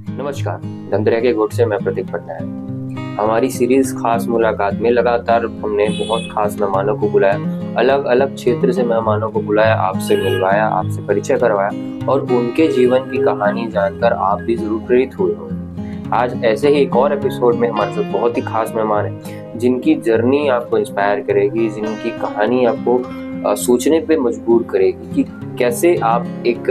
नमस्कार। धमतरिया के गोट से मैं प्रतीक पटनायक। हमारी सीरीज खास मुलाकात में लगातार हमने बहुत खास मेहमानों को बुलाया, अलग अलग क्षेत्र से मेहमानों को बुलाया, आपसे मिलवाया, आपसे परिचय करवाया और उनके जीवन की कहानी जानकर आप भी जरूर प्रेरित हुए होंगे। आज ऐसे ही एक और एपिसोड में हमारे साथ बहुत ही खास मेहमान हैं जिनकी जर्नी आपको इंस्पायर करेगी, जिनकी कहानी आपको सोचने पे मजबूर करेगी कि कैसे आप एक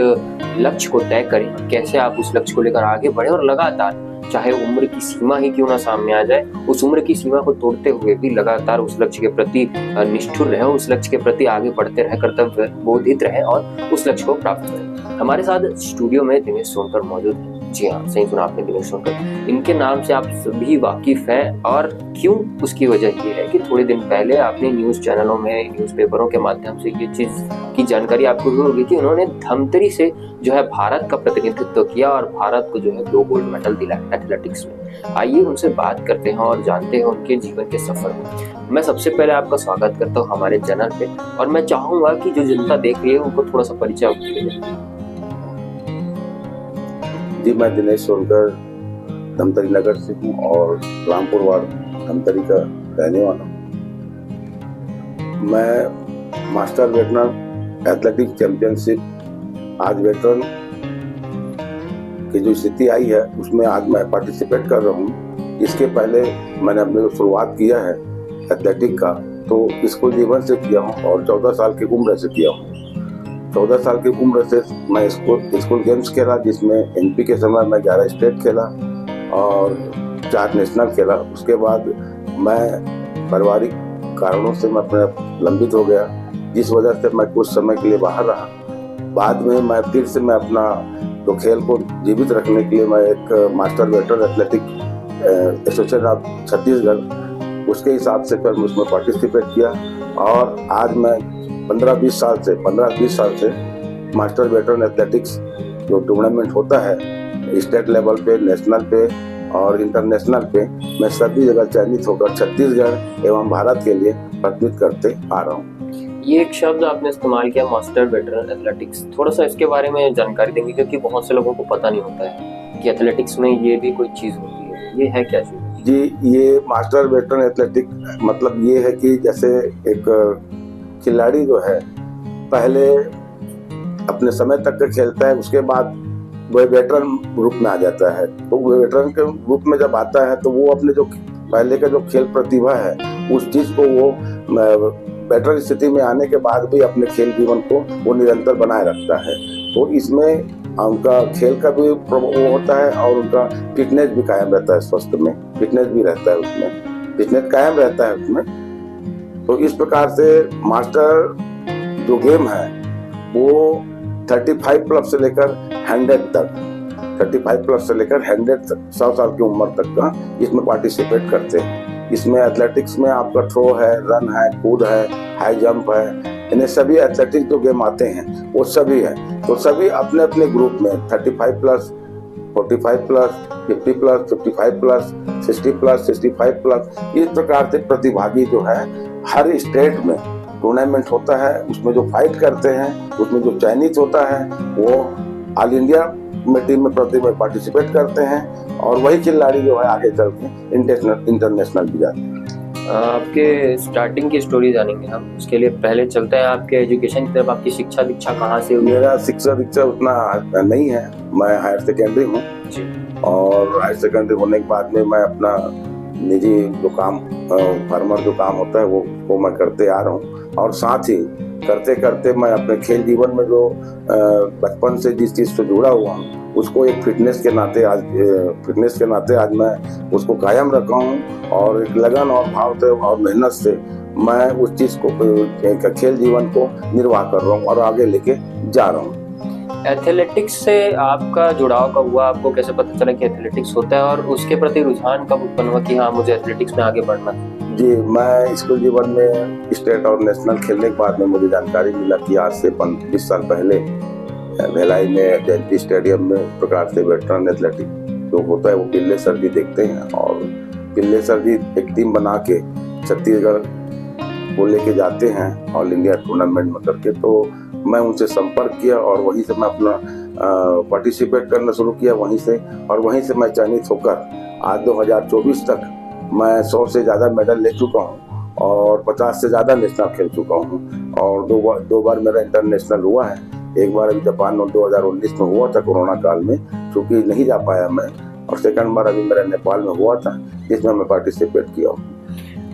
लक्ष्य को तय करें, कैसे आप उस लक्ष्य को लेकर आगे बढ़े और लगातार चाहे उम्र की सीमा ही क्यों ना सामने आ जाए, उस उम्र की सीमा को तोड़ते हुए भी लगातार उस लक्ष्य के प्रति निष्ठुर रहे, उस लक्ष्य के प्रति आगे बढ़ते रहे, कर्तव्य बोधित रहे और उस लक्ष्य को प्राप्त करें। हमारे साथ स्टूडियो में दिनेश सोनकर मौजूद है। जी हाँ, सही सुना आपने, दिनेश सोनकर। इनके नाम से आप सभी वाकिफ हैं और क्यों, उसकी वजह ये है कि थोड़े दिन पहले आपने न्यूज चैनलों में, न्यूज़पेपरों के माध्यम से ये चीज की जानकारी आपको हुई होगी कि उन्होंने धमतरी से जो है भारत का प्रतिनिधित्व किया और भारत को जो है 2 गोल्ड मेडल दिलाया एथलेटिक्स में। आइए उनसे बात करते हैं और जानते हैं उनके जीवन के सफर में। मैं सबसे पहले आपका स्वागत करता हूँ हमारे चैनल पे और मैं चाहूंगा कि जो जनता देख रही है उनको थोड़ा सा परिचय दीजिए। जी, मैं दिनेश सोनकर धमतरी नगर से हूँ और रामपुर वार्ड धमतरी का रहने वाला हूँ। मैं मास्टर वेटरन एथलेटिक्स चैंपियनशिप, आज वेटरन की जो स्थिति आई है उसमें आज मैं पार्टिसिपेट कर रहा हूँ। इसके पहले मैंने अपने शुरुआत किया है एथलेटिक का, तो स्कूल जीवन से किया हूँ और 14 साल की उम्र से किया हूँ। 14 साल की उम्र से मैं स्कूल गेम्स खेला, जिसमें एमपी के समय मैं 11 स्टेट खेला और 4 नेशनल खेला। उसके बाद मैं पारिवारिक कारणों से मैं अपने लंबित हो गया, जिस वजह से मैं कुछ समय के लिए बाहर रहा। बाद में मैं फिर से मैं अपना जो खेल को जीवित रखने के लिए मैं एक master veteran athletic association of Chhattisgarh, उसके हिसाब से फिर मैं उसमें पार्टिसिपेट किया और आज मैं 15-20 साल से मास्टर वेटरन एथलेटिक्स जो टूर्नामेंट होता है स्टेट लेवल पे, नेशनल पे और इंटरनेशनल पे, मैं सभी जगह चयनित होकर छत्तीसगढ़ एवं भारत के लिए प्रतिनिधित्व करते आ रहा हूँ। ये एक शब्द आपने इस्तेमाल किया, मास्टर वेटरन एथलेटिक्स, थोड़ा सा इसके बारे में जानकारी देंगे क्योंकि बहुत से लोगों को पता नहीं होता है कि एथलेटिक्स में ये भी कोई चीज होती है। ये है क्या चीज? जी, ये मास्टर वेटरन एथलेटिक मतलब ये है कि जैसे एक खिलाड़ी जो है पहले अपने समय तक का खेलता है, उसके बाद वह वेटरन रूप में आ जाता है। तो वो वेटरन के रूप में जब आता है तो वो अपने जो पहले का जो खेल प्रतिभा है उस चीज को वो बेटर स्थिति में आने के बाद भी अपने खेल जीवन को वो निरंतर बनाए रखता है। तो इसमें उनका खेल का भी वो होता है और उनका फिटनेस भी कायम रहता है, स्वास्थ्य में फिटनेस भी रहता है, उसमें फिटनेस कायम रहता है उसमें। तो इस प्रकार से मास्टर जो गेम है वो 35 प्लस से लेकर 100 तक, 35 प्लस से लेकर 100 साल की उम्र तक का इसमें पार्टिसिपेट करते हैं। इसमें एथलेटिक्स में आपका थ्रो है, रन है, कूद है, हाई जंप है, इन्हें सभी एथलेटिक्स जो गेम आते हैं वो सभी है। तो सभी अपने अपने ग्रुप में 35 plus, 45 plus, 50 plus, 55 plus, 60 plus, 65 plus, इस प्रकार से प्रतिभागी जो है हर स्टेट में टूर्नामेंट होता है, उसमें जो फाइट करते हैं, उसमें जो चयनित होता है वो ऑल इंडिया में टीम में पार्टिसिपेट करते हैं और वही खिलाड़ी जो है आगे चल के इंटरनेशनल भी जाते हैं। आपके स्टार्टिंग की स्टोरी जानेंगे हम, उसके लिए पहले चलते हैं आपके एजुकेशन की तरफ। आपकी शिक्षा दीक्षा कहाँ से हुई? मेरा शिक्षा दीक्षा उतना नहीं है, मैं हायर सेकेंडरी हूँ और हायर सेकेंडरी होने के बाद में मैं अपना निजी जो काम फार्मर जो काम होता है वो मैं करते आ रहा हूँ और साथ ही करते करते मैं अपने खेल जीवन में जो बचपन से जिस चीज़ से जुड़ा हुआ हूँ उसको एक फिटनेस के नाते आज मैं उसको कायम रखा हूँ और एक लगन और भाव से और मेहनत से मैं उस चीज़ को खेल जीवन को निर्वाह कर रहा हूँ और आगे लेके जा रहा हूँ। एथलेटिक्स से आपका जुड़ाव कब हुआ? आपको कैसे पता चला कि एथलेटिक्स होता है और उसके प्रति रुझान कब उत्पन्न हुआ कि हाँ मुझे एथलेटिक्स में आगे बढ़ना? जी, मैं स्कूल जीवन में स्टेट और नेशनल खेलने के बाद में मुझे जानकारी मिला कि आज से 20 साल पहले भिलाई में जयंती स्टेडियम में प्रकार से वेटरन एथलेटिक जो होता है वो पिल्ले सर जी देखते हैं और पिल्ले सर जी एक टीम बना के छत्तीसगढ़ को लेके जाते हैं ऑल इंडिया टूर्नामेंट में करके। तो मैं उनसे संपर्क किया और वहीं से मैं अपना पार्टिसिपेट करना शुरू किया वहीं से, और वहीं से मैं चयनित होकर आज 2024 तक मैं 100 से ज़्यादा मेडल ले चुका हूँ और 50 से ज़्यादा नेशनल खेल चुका हूँ, और दो बार मेरा इंटरनेशनल हुआ है। एक बार अभी जापान में 2019 में हुआ था कोरोना काल में, क्योंकि नहीं जा पाया मैं, और सेकंड बार अभी मेरा नेपाल में हुआ था जिसमें मैं पार्टिसिपेट किया हूँ।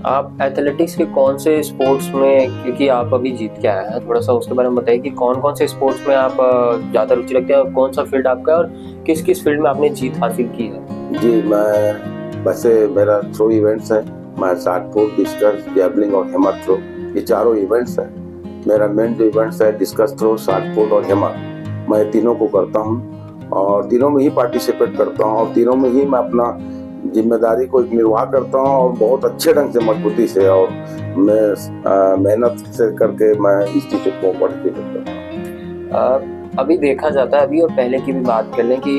आप एथलेटिक्स के कौन से स्पोर्ट्स में, क्योंकि आप अभी जीत के आए हैं, थोड़ा सा उसके बारे में बताइए कि कौन कौन से स्पोर्ट्स में आप ज़्यादा रुचि रखते हैं और कौन सा फील्ड आपका है और किस किस फील्ड में आपने जीत हासिल की है? जी, मैं वैसे मेरा थ्रो इवेंट्स है, मैं शॉट पुट, डिस्कस, जैवलिन और हैमर थ्रो, ये चारों इवेंट्स है। मेरा मेन जो इवेंट्स है डिस्कस थ्रो, शॉट पुट और हैमर, मैं तीनों को करता हूँ और तीनों में ही पार्टिसिपेट करता हूँ और तीनों में ही मैं अपना जिम्मेदारी को निर्वाह करता हूँ और बहुत अच्छे ढंग से, मजबूती से और मैं मेहनत से करके मैं इस चीज़ को पार्टिसिपेट करता हूँ। अभी देखा जाता है, अभी और पहले की भी बात कर लें कि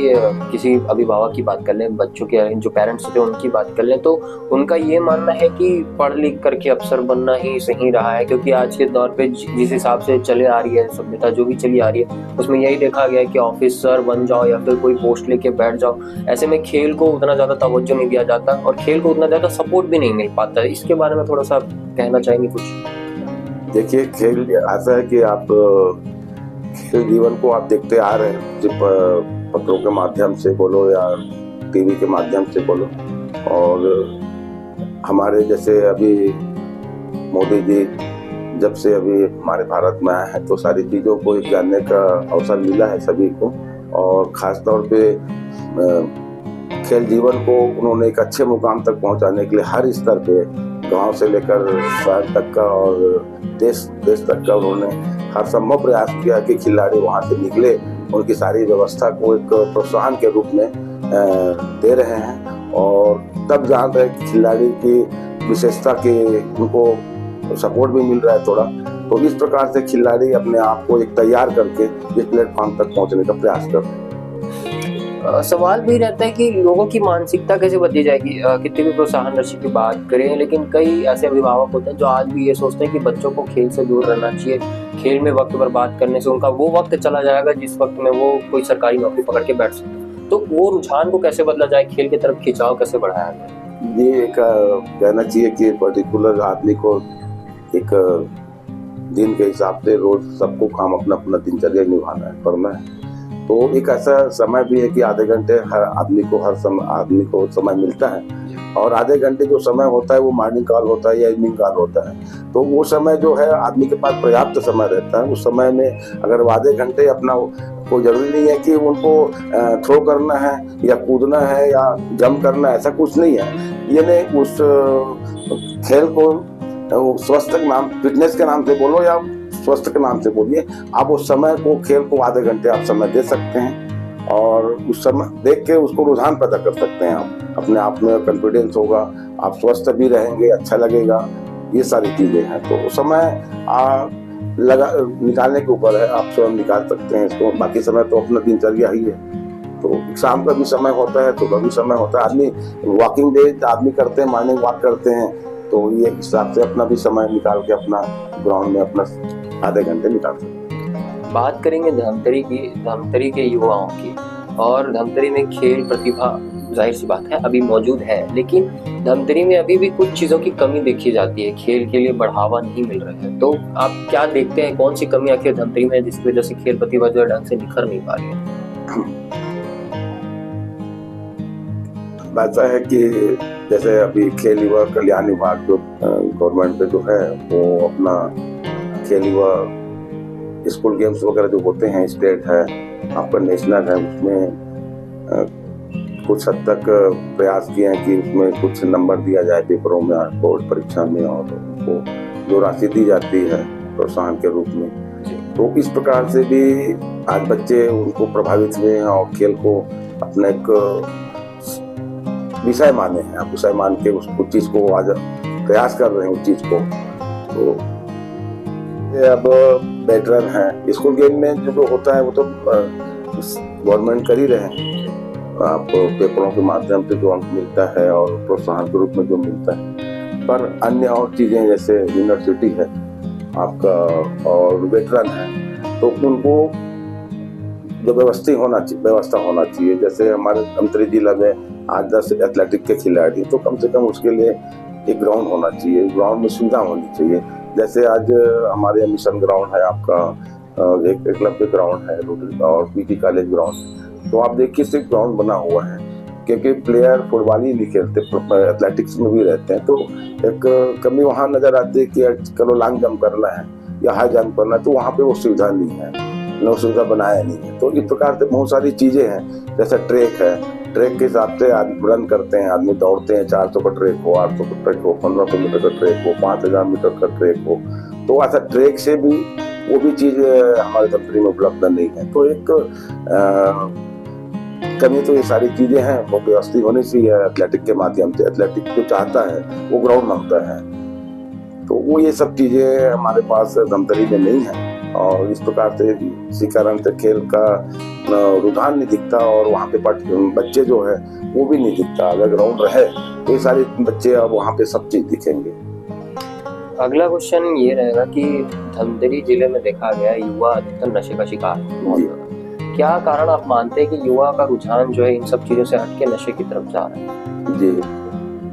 किसी अभिभावक की बात कर लें, बच्चों के जो पेरेंट्स होते हैं उनकी बात कर लें, तो उनका ये मानना है कि पढ़ लिख करके अफसर बनना ही सही रहा है, क्योंकि आज के दौर पे जिस हिसाब से चले आ रही है सभ्यता, जो भी चली आ रही है, उसमें यही देखा गया है कि ऑफिसर बन जाओ या फिर कोई पोस्ट लेके बैठ जाओ। ऐसे में खेल को उतना ज़्यादा तवज्जो नहीं दिया जाता और खेल को उतना ज़्यादा सपोर्ट भी नहीं मिल पाता। इसके बारे में थोड़ा सा कहना चाहेंगे कुछ? देखिए, खेल ऐसा है कि आप खेल जीवन को आप देखते आ रहे हैं, सिर्फ पत्रों के माध्यम से बोलो या टीवी के माध्यम से बोलो, और हमारे जैसे अभी मोदी जी जब से अभी हमारे भारत में आए हैं तो सारी चीज़ों को जानने का अवसर मिला है सभी को, और ख़ास तौर पे खेल जीवन को उन्होंने एक अच्छे मुकाम तक पहुंचाने के लिए हर स्तर पे, गांव से लेकर शहर तक का और देश तक का, उन्होंने हर संभव प्रयास किया कि खिलाड़ी वहां से निकले, उनकी सारी व्यवस्था को एक प्रोत्साहन के रूप में दे रहे हैं, और तब जान रहे कि खिलाड़ी की विशेषता के उनको सपोर्ट भी मिल रहा है थोड़ा। तो इस प्रकार से खिलाड़ी अपने आप को एक तैयार करके इस प्लेटफॉर्म तक पहुंचने का प्रयास कर रहे हैं। सवाल भी रहता है कि लोगों की मानसिकता कैसे बदली जाएगी। कितनी भी प्रोत्साहन राशि की बात करें, लेकिन कई ऐसे अभिभावक होते हैं जो आज भी ये सोचते हैं कि बच्चों को खेल से दूर रहना चाहिए, खेल में वक्त बर्बाद करने से उनका वो वक्त चला जाएगा जिस वक्त में वो कोई सरकारी नौकरी पकड़ के बैठ सकते। तो वो रुझान को कैसे बदला जाए, खेल की तरफ खिंचाव कैसे बढ़ाया जाए? ये एक कहना चाहिए कि पर्टिकुलर आदमी को एक दिन के हिसाब से रोज सबको काम अपना अपना दिनचर्या निभाना है, करना है। तो एक ऐसा समय भी है कि आधे घंटे हर आदमी को समय मिलता है, और आधे घंटे जो समय होता है वो मॉर्निंग कॉल होता है या इवनिंग कॉल होता है। तो वो समय जो है आदमी के पास पर्याप्त समय रहता है। उस समय में अगर आधे घंटे अपना, कोई जरूरी नहीं है कि उनको थ्रो करना है या कूदना है या जंप करना है, ऐसा कुछ नहीं है। यानी उस खेल को स्वस्थ के नाम, फिटनेस के नाम से बोलो या स्वस्थ के नाम से बोलिए, आप उस समय को, खेल को आधे घंटे आप समय दे सकते हैं और उस समय देख के उसको रुझान पैदा कर सकते हैं। आप अपने आप में कॉन्फिडेंस होगा, आप स्वस्थ भी रहेंगे, अच्छा लगेगा, ये सारी चीजें हैं। तो समय निकालने के ऊपर है, आप स्वयं निकाल सकते हैं इसको। बाकी समय तो अपना दिनचर्या ही है। तो शाम का भी समय होता है, सुबह भी समय होता है। आदमी वॉकिंग डे आदमी करते हैं, मॉर्निंग वॉक करते हैं, तो ये हिसाब से अपना भी समय निकाल के अपना ग्राउंड में अपना आधे घंटे निकाल सकते हैं। बात करेंगे धमतरी के युवाओं की, और धमतरी में खेल प्रतिभा जाहिर सी बात है अभी मौजूद है, लेकिन धमतरी में अभी भी कुछ चीज़ों की कमी देखी जाती है, खेल के लिए बढ़ावा नहीं मिल रहा है। तो आप क्या देखते हैं, कौन सी कमी आखिर धमतरी में जिसकी वजह से खेल प्रतिभा जो है ढंग से निखर नहीं पा रही है? बात है कि जैसे अभी खेल युवा कल्याण विभाग जो गवर्नमेंट जो है वो अपना खेल युवा स्कूल गेम्स वगैरह जो होते हैं, स्टेट है, आपका नेशनल है, उसमें कुछ हद तक प्रयास किए हैं कि उसमें कुछ नंबर दिया जाए पेपरों में, बोर्ड परीक्षा में, और उनको जो राशि दी जाती है प्रोत्साहन के रूप में। तो इस प्रकार से भी आज बच्चे उनको प्रभावित हुए हैं और खेल को अपना एक विषय माने हैं, आप विषय मान के उस चीज को आज प्रयास कर रहे हैं उस चीज को। तो ये अब वेटरन है, स्कूल गेम में जो होता है वो तो गवर्नमेंट कर ही रहे हैं। आप पेपरों के माध्यम से जो अंक मिलता है और प्रोत्साहन के रूप में जो मिलता है, पर अन्य और चीजें जैसे यूनिवर्सिटी है आपका और वेटरन है, तो उनको जो व्यवस्था होना चाहिए। जैसे हमारे धमतरी जिला में 8-10 एथलेटिक के खिलाड़ी, तो कम से कम उसके लिए एक ग्राउंड होना चाहिए, ग्राउंड में सुविधा होनी चाहिए। जैसे आज हमारे मिशन ग्राउंड है, आपका एक क्लब के ग्राउंड है रोटरी और पीटी कॉलेज ग्राउंड, तो आप देखिए सिर्फ ग्राउंड बना हुआ है, क्योंकि प्लेयर फुटबॉल ही नहीं खेलते, एथलेटिक्स में भी रहते हैं, तो एक कमी वहाँ नजर आती है कि चलो लॉन्ग जंप करना है या हाई जंप करना है, तो वहाँ पे वो सुविधा नहीं है, वो सुविधा बनाया नहीं है। तो इस प्रकार से बहुत सारी चीजें हैं। जैसे ट्रैक है, ट्रैक के हिसाब से आदमी रन करते हैं, आदमी दौड़ते हैं, 400 का ट्रैक हो, 800 का ट्रैक हो, 1500 मीटर का ट्रैक हो, 5000 मीटर का ट्रैक हो, तो ऐसा ट्रैक से भी वो भी चीज हमारे धमतरी में उपलब्ध नहीं है। तो एक कमी तो ये सारी चीजें हैं, वो व्यवस्थित होनी चाहिए एथलेटिक के माध्यम से। एथलेटिक जो चाहता है वो ग्राउंड मांगता है, तो वो ये सब चीजें हमारे पास धमतरी में नहीं है, और इस प्रकार से इसी कारण से खेल का रुझान नहीं दिखता, और वहाँ पे बच्चे जो है वो भी नहीं दिखता। अगर ग्राउंड रहे तो ये सारे बच्चे अब वहाँ पे सब चीज दिखेंगे। अगला क्वेश्चन ये रहेगा कि धमतरी जिले में देखा गया युवा अधिकतर नशे का शिकार है, क्या कारण आप मानते हैं कि युवा का रुझान जो है इन सब चीजों से हटके नशे की तरफ जा रहा है? जी,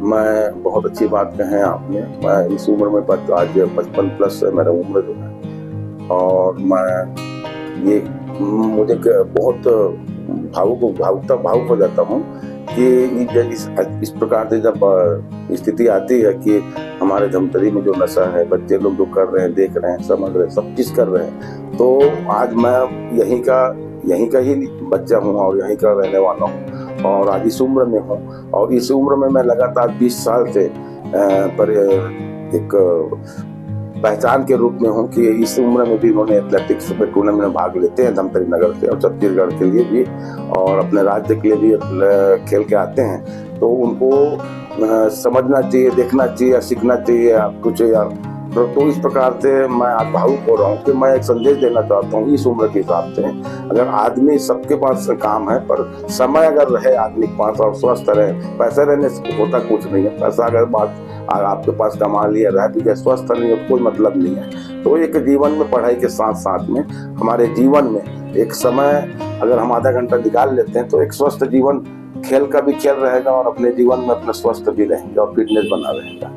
मैं बहुत अच्छी बात कहें आपने। मैं इस उम्र में आज 55 प्लस मेरा उम्र जो है, और मुझे बहुत भावुक हो जाता हूँ कि इस प्रकार से जब स्थिति आती है कि हमारे धमतरी में जो नशा है, बच्चे लोग जो कर रहे हैं, देख रहे हैं, समझ रहे हैं, सब चीज कर रहे हैं, तो आज मैं यहीं का ही बच्चा हूँ और यहीं का रहने वाला हूँ, और आज इस उम्र में हूँ, और इस उम्र में मैं लगातार 20 साल से पर एक पहचान के रूप में हूँ कि इस उम्र में भी उन्होंने एथलेटिक्स में टूर्नामेंट में भाग लेते हैं धमतरी नगर से, और छत्तीसगढ़ के लिए भी और अपने राज्य के लिए भी खेल के आते हैं। तो उनको समझना चाहिए, देखना चाहिए, सीखना चाहिए कुछ यार। तो इस प्रकार से मैं आज भावुक हो रहा हूँ कि मैं एक संदेश देना चाहता हूँ इस उम्र के हिसाब से। अगर आदमी, सबके पास काम है, पर समय अगर रहे आदमी के पास और स्वस्थ रहे, पैसे रहने से होता कुछ नहीं है। पैसा अगर आपके पास कमा लिया, रह भी गया, स्वस्थ नहीं हो, कोई मतलब नहीं है। तो एक जीवन में पढ़ाई के साथ साथ में हमारे जीवन में एक समय अगर हम आधा घंटा निकाल लेते हैं, तो एक स्वस्थ जीवन, खेल का भी खेल रहेगा और अपने जीवन में अपना स्वस्थ भी रहेंगे और फिटनेस बना रहेगा।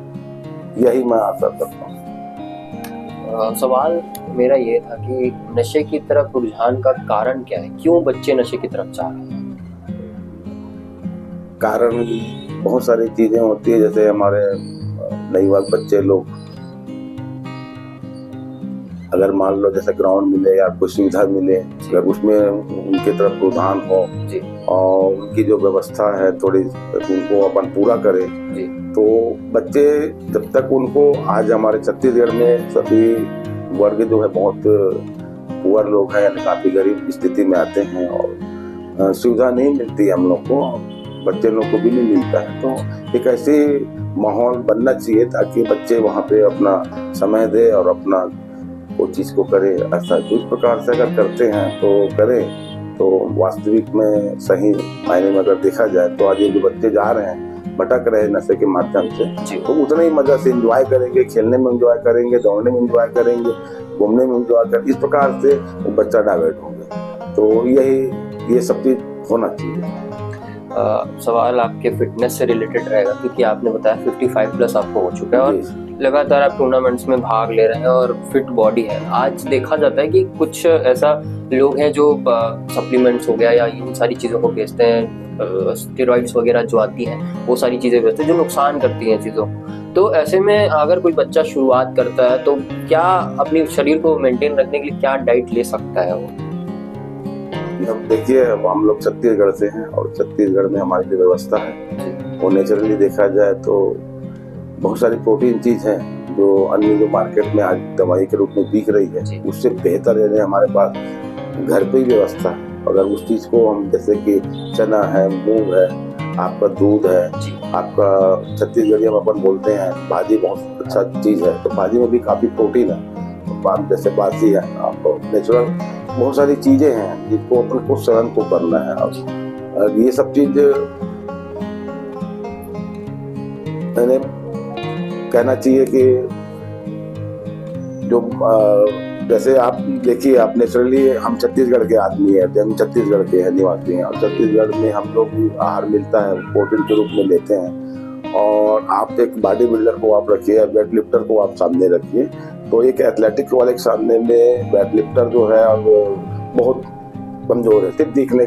यही मैं आशा करता हूँ। सवाल मेरा ये था कि नशे की तरफ रुझान का कारण क्या है, क्यों बच्चे नशे की तरफ जा रहे हैं? कारण बहुत सारी चीजें होती है। जैसे हमारे नवयुवक बच्चे लोग, अगर मान लो जैसे ग्राउंड मिले या कोई सुविधा मिले, अगर उसमें उनके तरफ रुझान हो और उनकी जो व्यवस्था है थोड़ी उनको अपन पूरा करे, तो बच्चे जब तक उनको, आज हमारे छत्तीसगढ़ में सभी वर्ग जो है बहुत पुअर लोग हैं, काफी गरीब स्थिति में आते हैं और सुविधा नहीं मिलती है हम लोग को, बच्चे लोग को भी नहीं मिलता है। तो एक ऐसी माहौल बनना चाहिए ताकि बच्चे वहाँ पे अपना समय दे और अपना वो चीज़ को करे। ऐसा इस प्रकार से अगर करते हैं तो करें, तो वास्तविक में सही मायने में अगर देखा जाए तो आज ये जो बच्चे जा रहे हैं, भटक रहे नशे के माध्यम से, तो उतना ही मजा से एंजॉय करेंगे, खेलने में एंजॉय करेंगे, दौड़ने में एंजॉय करेंगे, घूमने में एंजॉय करेंगे, इस प्रकार से वो बच्चा डाइवर्ट होंगे। तो ये सब चीज होना चाहिए। सवाल आपके फिटनेस से रिलेटेड रहेगा, क्योंकि आपने बताया 55 प्लस आपको हो चुका है और लगातार आप टूर्नामेंट्स में भाग ले रहे हैं और फिट बॉडी है। आज देखा जाता है कि कुछ ऐसा लोग हैं जो सप्लीमेंट्स हो गया या इन सारी चीज़ों को बेचते हैं, स्टेरॉइड्स वगैरह जो आती हैं वो सारी चीज़ें बेचते हैं जो नुकसान करती हैं चीज़ों। तो ऐसे में अगर कोई बच्चा शुरुआत करता है तो क्या अपने शरीर को मेंटेन रखने के लिए क्या डाइट ले सकता है वो? अब देखिए, हम लोग छत्तीसगढ़ से हैं और छत्तीसगढ़ में हमारी जो व्यवस्था है वो नेचुरली देखा जाए तो बहुत सारी प्रोटीन चीज है जो अन्य जो मार्केट में आज दवाई के रूप में बिक रही है, उससे बेहतर है हमारे पास घर पे ही व्यवस्था है। अगर उस चीज को हम, जैसे कि चना है, मूंग है, आपका दूध है, आपका छत्तीसगढ़ी हम अपन बोलते हैं भाजी, बहुत अच्छा चीज है, तो भाजी में भी काफी प्रोटीन है। जैसे बासी है, आपको नेचुरल बहुत सारी चीजें हैं जिसको अपन को सेवन को करना है। और ये सब चीज मैंने कहना चाहिए कि जो जैसे आप देखिए, आप नेचुरली हम छत्तीसगढ़ के आदमी है, हम छत्तीसगढ़ के हैं निवासी हैं, और छत्तीसगढ़ में हम लोग भी आहार मिलता है प्रोटीन के रूप में लेते हैं। और आप एक बॉडी बिल्डर को आप रखिए या वेट लिफ्टर को आप सामने रखिए, तो एक एथलेटिक वाले के सामने में वेट लिफ्टर जो है वो बहुत कमजोर है, सिर्फ देखने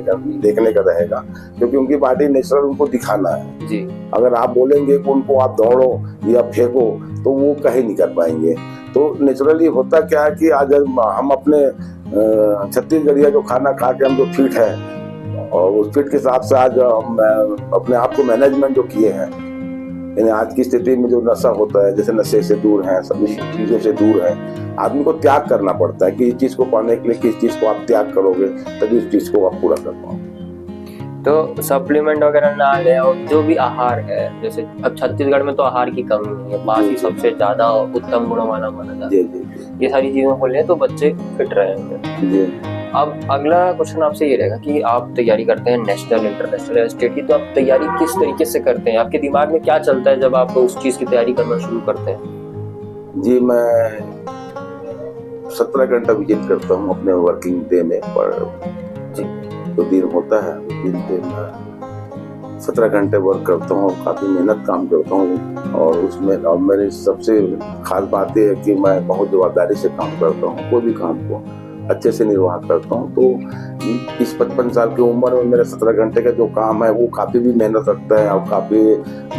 का रहेगा, क्योंकि उनकी बॉडी नेचुरल उनको दिखाना है जी। अगर आप बोलेंगे कि उनको आप दौड़ो या फेंको तो वो कहीं नहीं कर पाएंगे। तो नेचुरली होता क्या है कि आज हम अपने छत्तीसगढ़िया जो खाना खा के हम जो फिट है, और उस फिट के हिसाब से आज हम अपने आप को मैनेजमेंट जो किए हैं, यानी आज की स्थिति में जो नशा होता है, जैसे नशे से दूर है, सभी चीजों से दूर है, आदमी को त्याग करना पड़ता है कि इस चीज को पाने के लिए किस चीज को आप त्याग करोगे तभी उस चीज को आप पूरा कर पाओगे। तो सप्लीमेंट वगैरह ना ले, और जो भी आहार है, जैसे अब छत्तीसगढ़ में तो आहार की कमी नहीं है, बाकी सबसे ज्यादा उत्तम गुणों वाला माना जाता है, ये सारी चीजों को ले तो बच्चे फिट रहेंगे। अब अगला क्वेश्चन आपसे ये रहेगा कि आप तैयारी करते हैं नेशनल, इंटरनेशनल या स्टेट की, तो आप तैयारी किस तरीके से करते हैं? आपके दिमाग में क्या चलता है जब आप उस चीज की तैयारी करना शुरू करते हैं? जी, मैं 17 घंटा विजिट करता हूँ अपने वर्किंग डे में, पर जो दिन होता है दिन पे मैं 17 घंटे वर्क करता हूँ, काफी मेहनत काम करता हूँ। और उसमें और मेरी सबसे खास बात यह है कि मैं बहुत जवाबदारी से काम करता हूँ, कोई भी काम को अच्छे से निर्वाह करता हूँ। तो इस 55 साल की उम्र में मेरा 17 घंटे का जो काम है वो काफी भी मेहनत रखता है, और काफी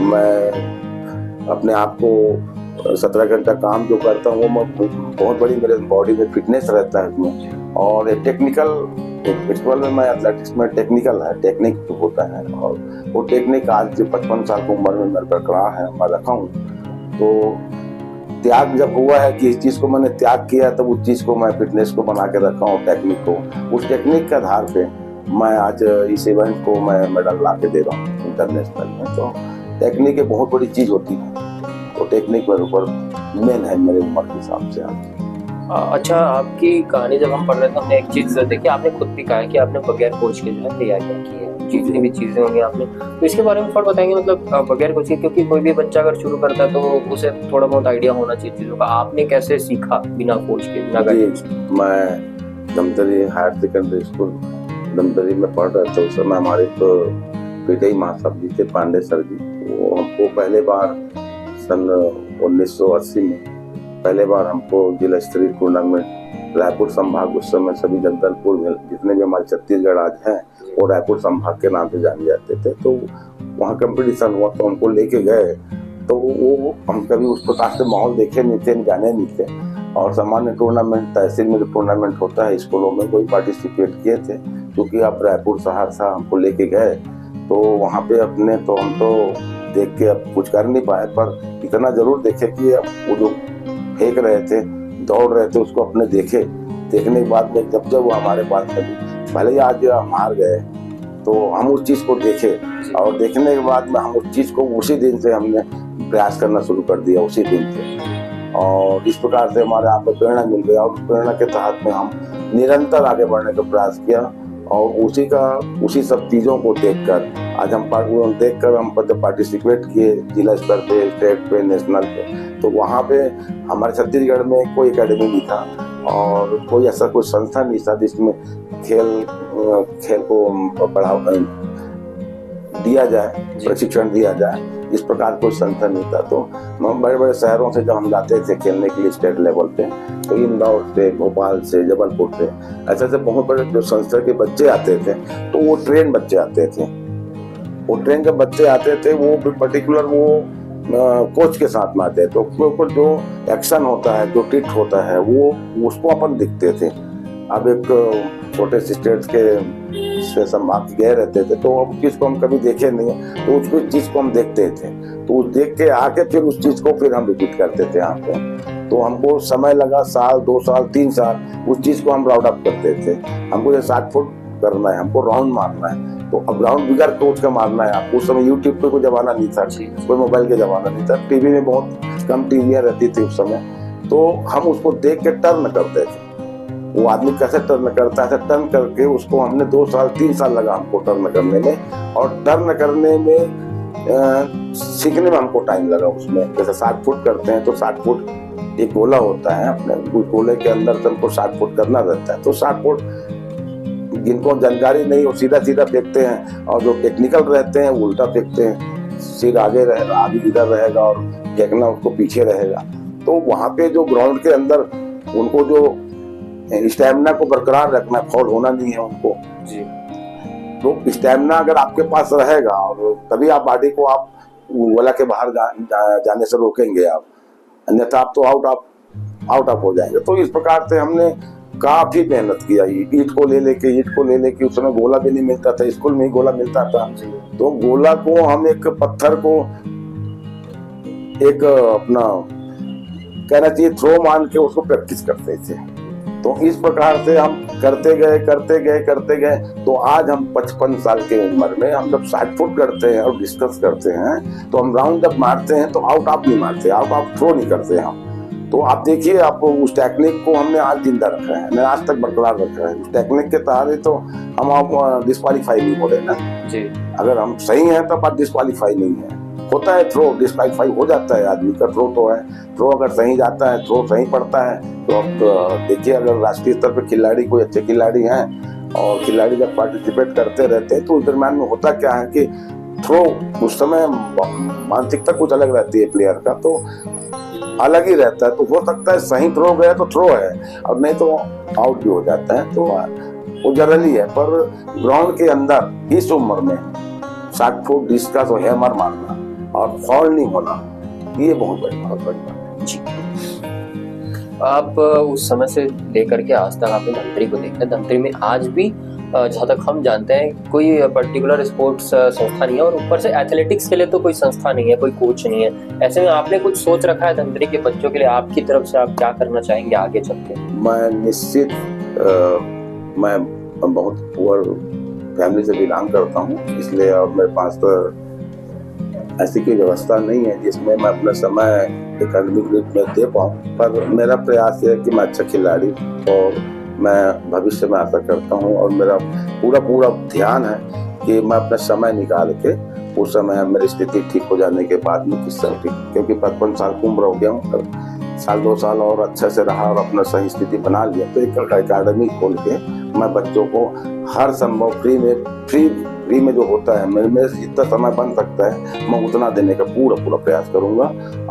मैं अपने आप को 17 घंटा काम जो करता हूँ वो बहुत बड़ी मेरे बॉडी में फिटनेस रहता है उसमें। और टेक्निकल बेसबॉल में, मैं एथलेटिक्स में टेक्निकल है, टेक्निक तो होता है, और वो टेक्निक आज 55 साल की उम्र में मेरे बरकरार है, मैं रखा हूँ। तो त्याग जब हुआ है कि इस चीज को मैंने त्याग किया, तब उस चीज को मैं फिटनेस को बना के रखा हूँ, टेक्निक को। उस टेक्निक के आधार पे मैं आज इस इवेंट को मैं मेडल ला के दे रहा हूँ इंटरनेशनल में। तो टेक्निक एक बहुत बड़ी चीज होती है, तो टेक्निक मेरे ऊपर मेन है मेरे उम्र के हिसाब से आज। अच्छा, आपकी कहानी जब हम पढ़ रहे थे, हमने एक चीज देखी, आपने खुद भी कहा है कि आपने बगैर कोच के जो है तैयारियां की है, जितनी भी चीजें होंगी आपने, तो इसके बारे में थोड़ा बताएंगे? मतलब बगैर कोच के, क्योंकि कोई भी बच्चा अगर शुरू करता है तो उसे थोड़ा बहुत आइडिया होना चाहिए चीजों का। आपने कैसे सीखा बिना कोच के, बिना गाइडेंस? मैं Dhamtari higher secondary school Dhamtari में पढ़ रहा था, उस समय हमारे तो पिटाई महासाब जी थे, पांडे सर जी। वो हमको पहले बार सन 1980 में पहले बार हमको जिला स्तरीय टूर्नामेंट रायपुर संभाग, उस समय सभी जगदलपुर में जितने भी हमारे छत्तीसगढ़ आज हैं वो रायपुर संभाग के नाम से जाने जाते थे, तो वहाँ कंपटीशन हुआ, तो हमको लेके गए। तो वो हम कभी उस प्रकार से माहौल देखे नहीं थे, जाने नहीं थे। और सामान्य टूर्नामेंट, तहसील में जो टूर्नामेंट होता है स्कूलों में, वही पार्टिसिपेट किए थे। क्योंकि आप रायपुर सहरसा हमको लेके गए, तो वहाँ पे अपने तो हम तो देख के अब कुछ कर नहीं पाए, पर इतना जरूर देखे कि वो जो फेंक रहे थे, दौड़ रहे थे, उसको अपने देखने के बाद में जब वो हमारे पास कभी भले ही आज हम हार गए, तो हम उस चीज को देखे, और देखने के बाद में हम उस चीज को उसी दिन से हमने प्रयास करना शुरू कर दिया, उसी दिन से। और इस प्रकार से हमारे आप में प्रेरणा मिल गया, और उस प्रेरणा के तहत में हम निरंतर आगे बढ़ने का प्रयास किया। और उसी सब चीजों को देखकर आज हम पार्टिसिपेट किए जिला स्तर पे, स्टेट पे, नेशनल पे। तो वहाँ पे हमारे छत्तीसगढ़ में कोई एकेडमी नहीं था, और कोई ऐसा कोई संस्था नहीं था जिसमें खेल को बढ़ावा दिया जाए, प्रशिक्षण दिया जाए, इस प्रकार कोई संस्था नहीं था। तो बड़े बड़े शहरों से जब हम जाते थे खेलने के लिए स्टेट लेवल पे, तो इंदौर से, भोपाल से, जबलपुर से, ऐसे बहुत बड़े जो संस्था के बच्चे आते थे, तो वो ट्रेन बच्चे आते थे। वो ट्रेन के बच्चे आते थे, वो पर्टिकुलर वो कोच के साथ में आते थे, तो उसके ऊपर जो एक्शन होता है, जो ट्रिक होता है, वो उसको अपन दिखते थे। अब एक छोटे से स्टेट के से संभाग गए रहते थे, तो अब चीज को हम कभी देखे नहीं, तो उसको चीज को हम देखते थे, तो उस देख के आके फिर उस चीज को फिर हम रिपीट करते थे यहाँ पे। तो हमको समय लगा 1 साल, 2 साल, 3 साल, उस चीज को हम राउंड अप करते थे। हमको ये 60 फुट करना है, हमको राउंड मारना है, तो अब राउंड बिगर कोच का मारना है आपको। उस समय यूट्यूब पे कोई जमाना नहीं था, कोई मोबाइल का जमाना नहीं था, टीवी में बहुत कम टीवियां रहती थी उस समय। तो हम उसको देख के टर्न करते थे, वो आदमी कैसे टर्न करता है, टर्न करके उसको हमने 2 साल 3 साल लगा हमको टर्न करने में। और टर्न करने में सीखने में हमको टाइम लगा उसमें। जैसे 60 फुट करते हैं तो 60 फुट एक गोला होता है, अपने उस गोले के अंदर से हमको 60 फुट करना रहता है। तो 60 फुट जिनको जानकारी नहीं वो सीधा सीधा फेंकते हैं, और जो टेक्निकल रहते हैं वो उल्टा फेंकते हैं, सिर आगे रहेगा, आगे इधर रहेगा और फेंकना उसको पीछे रहेगा। तो वहां पे जो ग्राउंड के अंदर उनको जो स्टैमिना को बरकरार रखना, फॉल होना नहीं है उनको जी। तो स्टैमिना अगर आपके पास रहेगा और तभी आप बॉडी को आप गोला के बाहर जाने से रोकेंगे आप, अन्यथा आप तो आउट ऑफ हो जाएंगे। तो इस प्रकार से हमने काफी मेहनत किया, ईंट को ले लेके उस समय गोला भी नहीं मिलता था, स्कूल में ही गोला मिलता था। तो गोला को हम एक पत्थर को एक अपना कहना चाहिए थ्रो मान के उसको प्रैक्टिस करते थे। तो इस प्रकार से हम करते गए। तो आज हम 55 साल के उम्र में हम जब 60 फुट करते हैं और डिस्कस करते हैं, तो हम राउंड जब मारते हैं तो आउट ऑफ नहीं मारते, आउट ऑफ थ्रो नहीं करते हम। तो आप देखिए, आप उस टेक्निक को हमने आज जिंदा रखा है, आज तक बरकरार रखा है। उस टेक्निक के तहत तो हम आप डिस्क्वालीफाई नहीं हो रहे ना जी। अगर हम सही हैं तब आप डिस्क्वालीफाई नहीं है। होता है थ्रो डिस्क्वालीफाई हो जाता है आदमी का, थ्रो तो है, थ्रो अगर सही जाता है, थ्रो सही पड़ता है तो आप देखिए, अगर राष्ट्रीय स्तर पर खिलाड़ी कोई अच्छे खिलाड़ी हैं और खिलाड़ी जब पार्टिसिपेट करते रहते हैं तो उस दरम्यान में होता क्या है कि थ्रो उस समय मानसिकता कुछ अलग रहती है प्लेयर का, तो अलग ही रहता है। तो हो सकता है सही थ्रो गया तो थ्रो है, और नहीं तो आउट भी हो जाता है। तो वो जनरली है, पर ग्राउंड के अंदर इस उम्र में 60 फुट डिस्कस और हैमर मारना और फॉल नहीं होना, ये बहुत बड़ी बात है जी। आप उस समय से लेकर के आज तक आपने धमतरी को देखा, धमतरी में आज भी जहाँ तक हम जानते हैं कोई पर्टिकुलर स्पोर्ट्स संस्था नहीं है, और ऊपर से एथलेटिक्स के लिए तो कोई संस्था नहीं है, कोई कोच नहीं है। ऐसे में आपने कुछ सोच रखा है धमतरी के बच्चों के लिए, आपकी तरफ से आप क्या करना चाहेंगे आगे चल के? मैं निश्चित मैं बहुत पुअर फैमिली से बिलोंग करता हूँ, इसलिए और मेरे पास तो ऐसी कोई व्यवस्था नहीं है जिसमें मैं अपना समय एकेडमिक रूप में दे पाऊँ। पर मेरा प्रयास है कि मैं अच्छा खिलाड़ी और मैं भविष्य में आशा करता हूँ, और मेरा पूरा ध्यान है कि मैं अपना समय निकाल के उस समय मेरी स्थिति ठीक हो जाने के बाद में किस तरह, क्योंकि 55 साल की उम्र हो गया हूँ, साल 2 साल और अच्छे से रहा और अपना सही स्थिति बना लिया, तो एक अकेडमी खोल के मैं बच्चों को हर संभव फ्री में जो होता है मेरे से जितना समय बन सकता है मैं उतना देने का पूरा प्रयास करूंगा।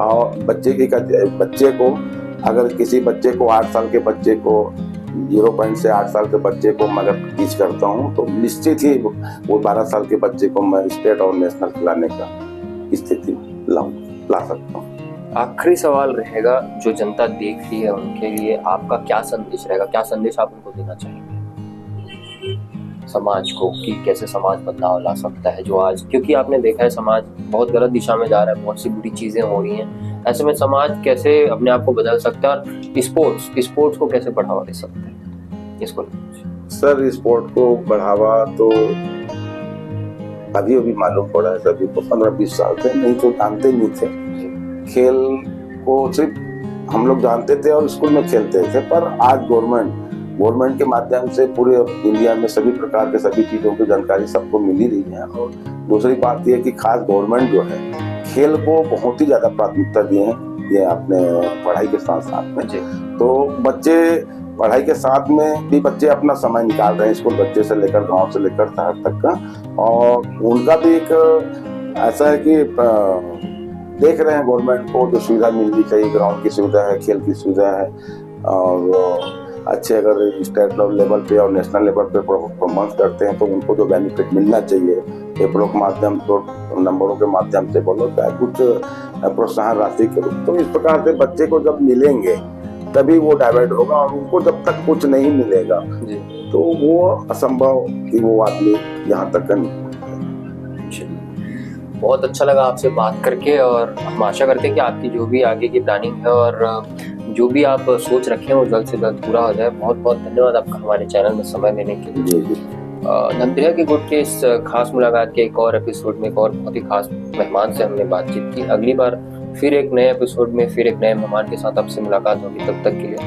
और बच्चे को अगर किसी बच्चे को 8 साल के बच्चे को 0 से 8 साल के बच्चे को मैं अगर टीच करता हूँ तो निश्चित ही वो 12 साल के बच्चे को मैं स्टेट और नेशनल खिलाने का स्थिति ला सकता हूँ। आखिरी सवाल रहेगा, जो जनता देख रही है उनके लिए आपका क्या संदेश रहेगा, क्या संदेश आप उनको देना चाहेंगे समाज को, कि कैसे समाज बदलाव ला सकता है जो आज, क्योंकि आपने देखा है समाज बहुत गलत दिशा में जा रहा है, बहुत सी बुरी चीजें हो रही हैं। ऐसे में समाज कैसे अपने आप को बदल सकता है, और स्पोर्ट्स को कैसे बढ़ावा दे सकता है? इसको सर, स्पोर्ट को बढ़ावा तो अभी मालूम पड़ा है सभी को, 15-20 साल से नहीं तो जानते नहीं थे। खेल को सिर्फ हम लोग जानते थे और स्कूल में खेलते थे, पर आज गवर्नमेंट के माध्यम से पूरे इंडिया में सभी प्रकार के सभी चीजों की जानकारी सबको मिल ही रही है। और दूसरी बात यह कि खास गवर्नमेंट जो है खेल को बहुत ही ज्यादा प्राथमिकता दिए हैं, ये अपने पढ़ाई के साथ साथ में। तो बच्चे पढ़ाई के साथ में भी बच्चे अपना समय निकाल रहे हैं, स्कूल बच्चे से लेकर गांव से लेकर शहर तक का, और उनका भी एक ऐसा है कि देख रहे हैं गवर्नमेंट को जो सुविधा मिलनी चाहिए, ग्राउंड की सुविधा है, खेल की सुविधा है, और अच्छे अगर स्टेट लेवल पे और नेशनल लेवल पे परफॉर्मेंस करते हैं तो उनको जो बेनिफिट मिलना चाहिए पेपरों के माध्यम से, नंबरों के माध्यम से बोलो, चाहे कुछ प्रोत्साहन राशि के, तो इस प्रकार से बच्चे को जब मिलेंगे तभी वो डाइवर्ट होगा, और उनको जब तक कुछ नहीं मिलेगा तो वो असंभव कि वो आदमी यहाँ तक नहीं। बहुत अच्छा लगा आपसे बात करके, और हम आशा करते हैं कि आपकी जो भी आगे की प्लानिंग है और जो भी आप सोच रखे हैं वो जल्द से जल्द पूरा हो जाए। बहुत बहुत धन्यवाद आपका हमारे चैनल में समय देने के लिए। धमतरी के गुट के इस खास मुलाकात के एक और एपिसोड में एक और बहुत ही खास मेहमान से हमने बातचीत की। अगली बार फिर एक नए एपिसोड में फिर एक नए मेहमान के साथ आपसे मुलाकात होगी, तब तक के लिए